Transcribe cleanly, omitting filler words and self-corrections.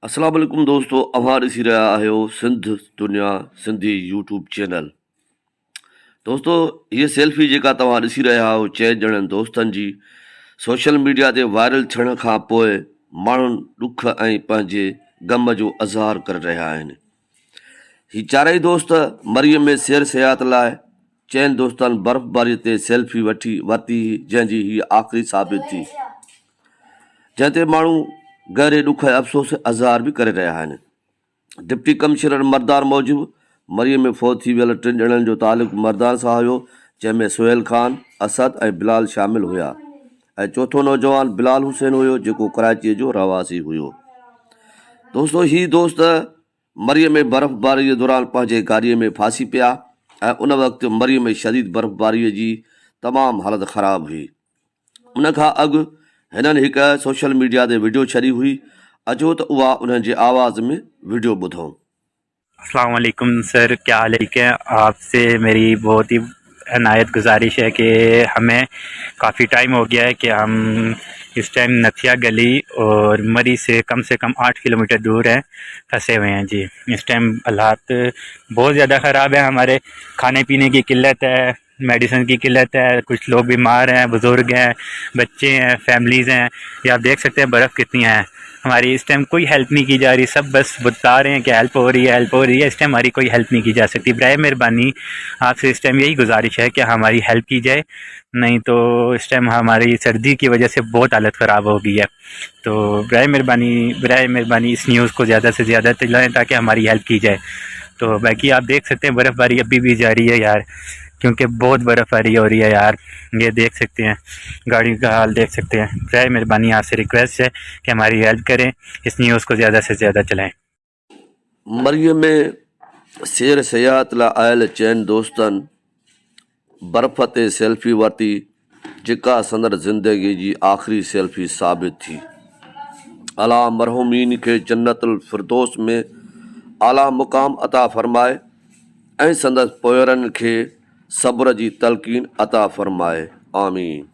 अस्सलाम वालेकुम दोस्तों, अव्हां ॾिसी रहिया आहियो सिंध दुनिया सिंधी यूट्यूब चैनल। दोस्तों, हीअ सेल्फी जेका तव्हां ॾिसी रहिया आहियो 6 ॼणनि दोस्तनि जी सोशल मीडिया ते वायरल थियण खां पोइ माण्हुनि ॾुख ऐं पंहिंजे ग़म जो इज़हार करे रहिया आहिनि। ही चारई दोस्त मरीअ में सैर सियाहत लाइ 6 दोस्तनि बर्फ़बारीअ ते सेल्फी वरिती जंहिंजी हीअ आख़िरी साबित थी, जंहिं ते माण्हू गहरे ॾुख ऐं अफ़सोस इज़हार बि करे रहिया आहिनि। डिप्टी कमिश्नर मर्दान मूजिबि मरीअ में फौत थी वियल 3 ॼणनि जो तालुक़ु मर्दान सां हुयो, जंहिंमें सुहेल ख़ान, असद ऐं बिलाल शामिल हुया ऐं चौथो नौजवान बिलाल हुसैन हुयो जेको कराचीअ जो रहवासी हुयो। दोस्तों, ही दोस्त मरीअ में बर्फ़बारीअ दौरान पंहिंजे गाॾीअ में फासी पिया ऐं उन वक़्तु मरीअ में शदीद बर्फ़बारीअ जी तमामु हालत ख़राबु हुई। उन खां अॻु हिननि हिकु सोशल मीडिया ते वीडियो छॾी हुई। अचो त उहा उन्हनि जे आवाज़ में वीडियो ॿुधूं। अस्सलाम वालेकुम सर, क्या हाल है? आपसे मेरी बहुत ही अनायत गुजारिश है कि हमें काफ़ी टाइम हो गया है कि हम इस टाइम नथिया गली और मरी से कम 8 किलोमीटर दूर हैं, फंसे हुए हैं जी। इस टाइम हालात बहुत ज़्यादा ख़राब है, हमारे खाने पीने की किल्लत है, मेडिसिन की किल्लत है, कुछ लोग बीमार हैं, बुज़ुर्ग हैं, बच्चे हैं, फैमिलीज़ हैं। ये आप देख सकते हैं बर्फ़ कितनी है। हमारी इस टाइम कोई हेल्प नहीं की जा रही, सब बस बता रहे हैं कि हेल्प हो रही है, हेल्प हो रही है। इस टाइम हमारी कोई हेल्प नहीं की जा सकती। बराए मेहरबानी आपसे इस टाइम यही गुजारिश है कि हमारी हेल्प की जाए, नहीं तो इस टाइम हमारी सर्दी की वजह से बहुत हालत ख़राब हो गई है। तो बराए मेहरबानी इस न्यूज़ को ज़्यादा से ज़्यादा चलाएँ ताकि हमारी हेल्प की जाए। तो बाकी आप देख सकते हैं बर्फ़बारी अभी भी जारी है यार, क्योंकि बहुत बर्फ़बारी हो रही है यार। ये देख सकते हैं, गाड़ी का हाल देख सकते हैं। बराए मेहरबानी आपसे रिक्वेस्ट है कि हमारी हेल्प करें, इस न्यूज़ को ज़्यादा से ज़्यादा चलाएँ। मरीअ में सैर सियाहत लाइ आयल 6 दोस्तनि बर्फ़ ते सेल्फी वरिती जेका संदर ज़िंदगी जी आख़िरी सेल्फी साबित थी। अल्लाह मरहूमीन खे जन्नतुल फिरदौस में आला मुक़ाम अता फ़रमाए ऐं संदसि पोयरनि खे सब्र जी तलक़ीन अता फ़रमाए। आमीन।